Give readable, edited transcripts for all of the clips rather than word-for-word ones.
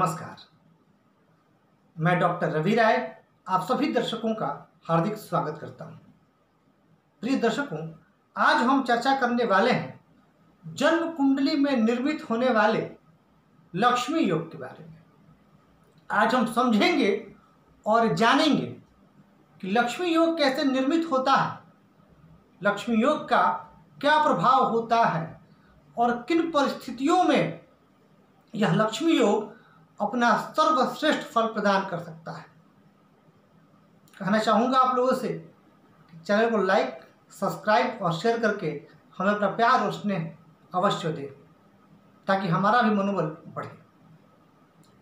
नमस्कार, मैं डॉक्टर रवि राय आप सभी दर्शकों का हार्दिक स्वागत करता हूं। प्रिय दर्शकों, आज हम चर्चा करने वाले हैं जन्म कुंडली में निर्मित होने वाले लक्ष्मी योग के बारे में। आज हम समझेंगे और जानेंगे कि लक्ष्मी योग कैसे निर्मित होता है, लक्ष्मी योग का क्या प्रभाव होता है और किन परिस्थितियों में यह लक्ष्मी योग अपना सर्वश्रेष्ठ फल प्रदान कर सकता है। कहना चाहूँगा आप लोगों से कि चैनल को लाइक, सब्सक्राइब और शेयर करके हमें अपना प्यार और स्नेह अवश्य दें ताकि हमारा भी मनोबल बढ़े।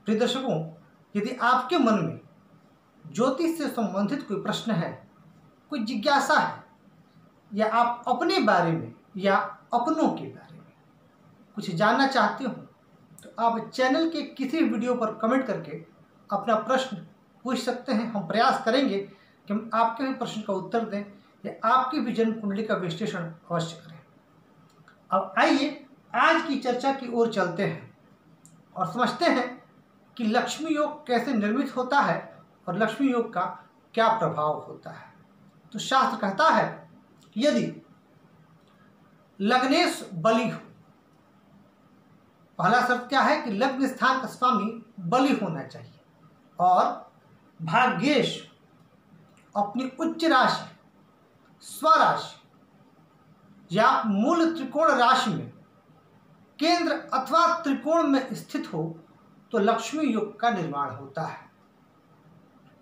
प्रिय दर्शकों, यदि आपके मन में ज्योतिष से संबंधित कोई प्रश्न है, कोई जिज्ञासा है, या आप अपने बारे में या अपनों के बारे में कुछ जानना चाहते हो, तो आप चैनल के किसी वीडियो पर कमेंट करके अपना प्रश्न पूछ सकते हैं। हम प्रयास करेंगे कि हम आपके भी प्रश्न का उत्तर दें या आपकी भी जन्म कुंडली का विश्लेषण अवश्य करें। अब आइए आज की चर्चा की ओर चलते हैं और समझते हैं कि लक्ष्मी योग कैसे निर्मित होता है और लक्ष्मी योग का क्या प्रभाव होता है। तो शास्त्र कहता है कि यदि लग्नेश बली हो, पहला शर्त क्या है कि लग्न स्थान का स्वामी बली होना चाहिए और भाग्येश अपनी उच्च राशि, स्वराशि या मूल त्रिकोण राशि में केंद्र अथवा त्रिकोण में स्थित हो तो लक्ष्मी योग का निर्माण होता है।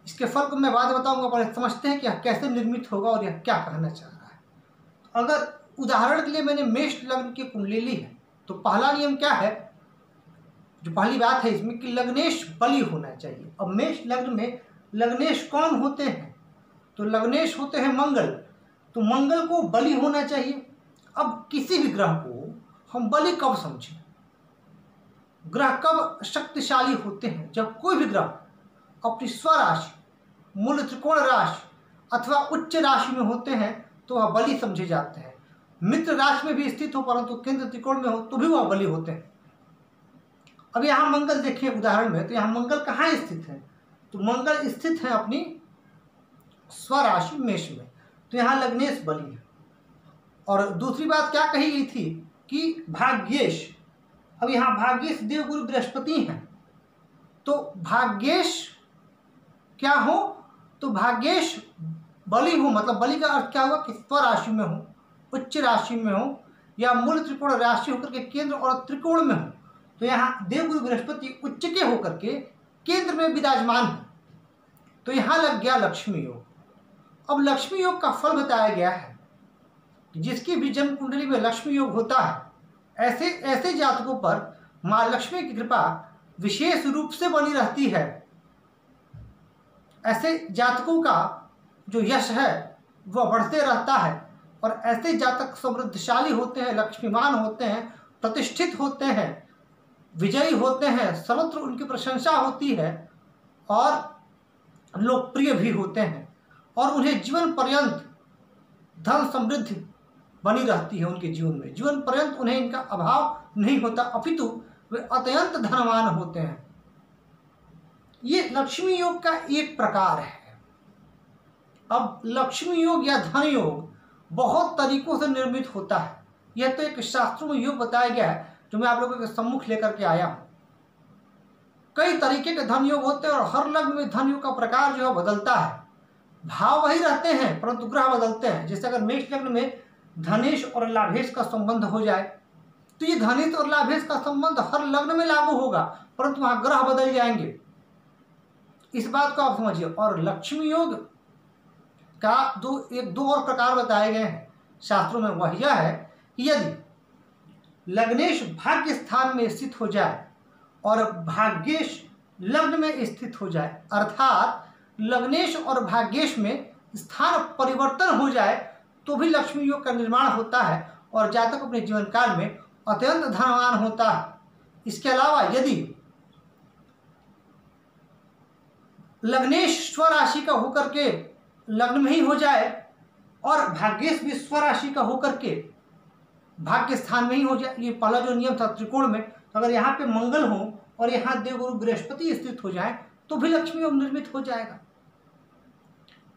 इसके फल को मैं बाद बताऊंगा, पर समझते हैं कि यह कैसे निर्मित होगा और यह क्या कहना चाह रहा है। अगर उदाहरण के लिए मैंने मेष लग्न की कुंडली ली है तो पहला नियम क्या है, जो पहली बात है इसमें कि लग्नेश बली होना चाहिए। अब मेष लग्न में लग्नेश कौन होते हैं, तो लग्नेश होते हैं मंगल, तो मंगल को बली होना चाहिए। अब किसी भी ग्रह को हम बली कब समझें, ग्रह कब शक्तिशाली होते हैं, जब कोई भी ग्रह अपनी स्वराशि, मूल त्रिकोण राशि अथवा उच्च राशि में होते हैं तो वह बली समझे जाते हैं। मित्र राशि में भी स्थित हो परंतु केंद्र त्रिकोण में हो तो भी वह बली होते हैं। अब यहाँ मंगल देखिए उदाहरण में, तो यहाँ मंगल कहाँ स्थित है, तो मंगल स्थित है अपनी स्वराशि मेष में, तो यहाँ लग्नेश बली है। और दूसरी बात क्या कही गई थी कि भाग्येश, अब यहाँ भाग्येश देवगुरु बृहस्पति हैं, तो भाग्येश क्या हो, तो भाग्येश बली हो, मतलब बली का अर्थ क्या हुआ कि स्वराशि में हो, उच्च राशि में हो या मूल त्रिकोण राशि होकर के केंद्र और त्रिकोण में हो। तो यहाँ देवगुरु बृहस्पति उच्च के होकर के केंद्र में विराजमान है, तो यहाँ लग गया लक्ष्मी योग। अब लक्ष्मी योग का फल बताया गया है कि जिसकी भी जन्म कुंडली में लक्ष्मी योग होता है, ऐसे जातकों पर माँ लक्ष्मी की कृपा विशेष रूप से बनी रहती है। ऐसे जातकों का जो यश है वह बढ़ते रहता है और ऐसे जातक समृद्धशाली होते हैं, लक्ष्मीमान होते हैं, प्रतिष्ठित होते हैं, विजयी होते हैं, सर्वत्र उनकी प्रशंसा होती है और लोकप्रिय भी होते हैं और उन्हें जीवन पर्यंत धन समृद्धि बनी रहती है। उनके जीवन में जीवन पर्यंत उन्हें इनका अभाव नहीं होता, अपितु वे अत्यंत धनवान होते हैं। ये लक्ष्मी योग का एक प्रकार है। अब लक्ष्मी योग या धन योग बहुत तरीकों से निर्मित होता है। यह तो एक शास्त्रों में योग बताया गया है जो मैं आप लोगों के सम्मुख लेकर के आया हूं। कई तरीके के धन योग होते हैं और हर लग्न में धन योग का प्रकार जो है बदलता है। भाव वही रहते हैं परंतु ग्रह बदलते हैं। जैसे अगर मेष लग्न में धनेश और लाभेश का संबंध हो जाए तो ये धनेश और लाभेश का संबंध हर लग्न में लागू होगा परंतु वहां ग्रह बदल जाएंगे। इस बात को आप समझिए। और लक्ष्मी योग का दो और प्रकार बताए गए हैं शास्त्रों में। वह यह है कि यदि लग्नेश भाग्य स्थान में स्थित हो जाए और भाग्येश लग्न में स्थित हो जाए, अर्थात लग्नेश और भाग्येश में स्थान परिवर्तन हो जाए तो भी लक्ष्मी योग का निर्माण होता है और जातक अपने जीवन काल में अत्यंत धनवान होता है। इसके अलावा यदि लग्नेश स्वराशि का होकर के लग्न में ही हो जाए और भाग्येश भी स्वराशि का होकर के भाग्य स्थान में ही हो जाए, ये पहला जो नियम था त्रिकोण में, तो अगर यहाँ पे मंगल हो और यहाँ देवगुरु बृहस्पति स्थित हो जाए तो भी लक्ष्मी योग निर्मित हो जाएगा।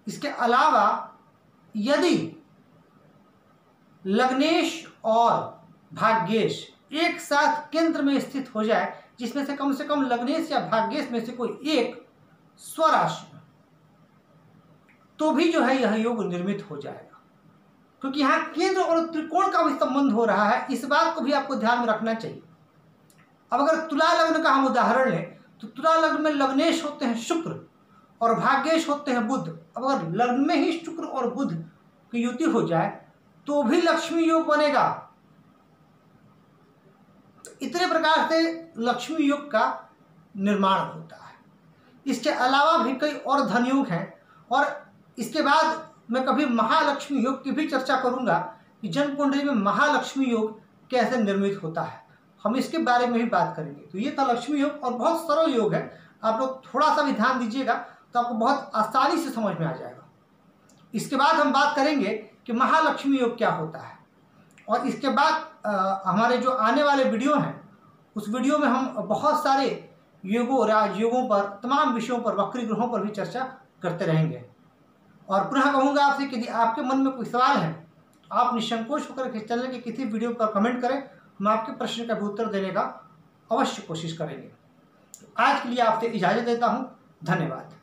इसके अलावा यदि लग्नेश और भाग्येश एक साथ केंद्र में स्थित हो जाए, जिसमें से कम लग्नेश या भाग्येश में से कोई एक स्वराशि में, तो भी जो है यह योग निर्मित हो जाएगा। क्योंकि यहाँ केंद्र और त्रिकोण का भी संबंध हो रहा है, इस बात को भी आपको ध्यान में रखना चाहिए। अब अगर तुला लग्न का हम उदाहरण लें तो तुला लग्न में लग्नेश होते हैं शुक्र और भाग्येश होते हैं बुध। अब अगर लग्न में ही शुक्र और बुध की युति हो जाए तो भी लक्ष्मी योग बनेगा। तो इतने प्रकार से लक्ष्मी योग का निर्माण होता है। इसके अलावा भी कई और धन योग हैं और इसके बाद मैं कभी महालक्ष्मी योग की भी चर्चा करूंगा कि जन्म कुंडली में महालक्ष्मी योग कैसे निर्मित होता है, हम इसके बारे में भी बात करेंगे। तो ये था लक्ष्मी योग और बहुत सरल योग है, आप लोग थोड़ा सा भी ध्यान दीजिएगा तो आपको बहुत आसानी से समझ में आ जाएगा। इसके बाद हम बात करेंगे कि महालक्ष्मी योग क्या होता है और इसके बाद हमारे जो आने वाले वीडियो हैं उस वीडियो में हम बहुत सारे योगों, राजयोगों पर, तमाम विषयों पर, वक्री ग्रहों पर भी चर्चा करते रहेंगे। और पुनः कहूँगा आपसे कि यदि आपके मन में कोई सवाल है आप निसंकोच होकर इस चैनल के किसी वीडियो पर कमेंट करें, हम आपके प्रश्न का भी उत्तर देने का अवश्य कोशिश करेंगे। आज के लिए आपसे इजाज़त देता हूँ। धन्यवाद।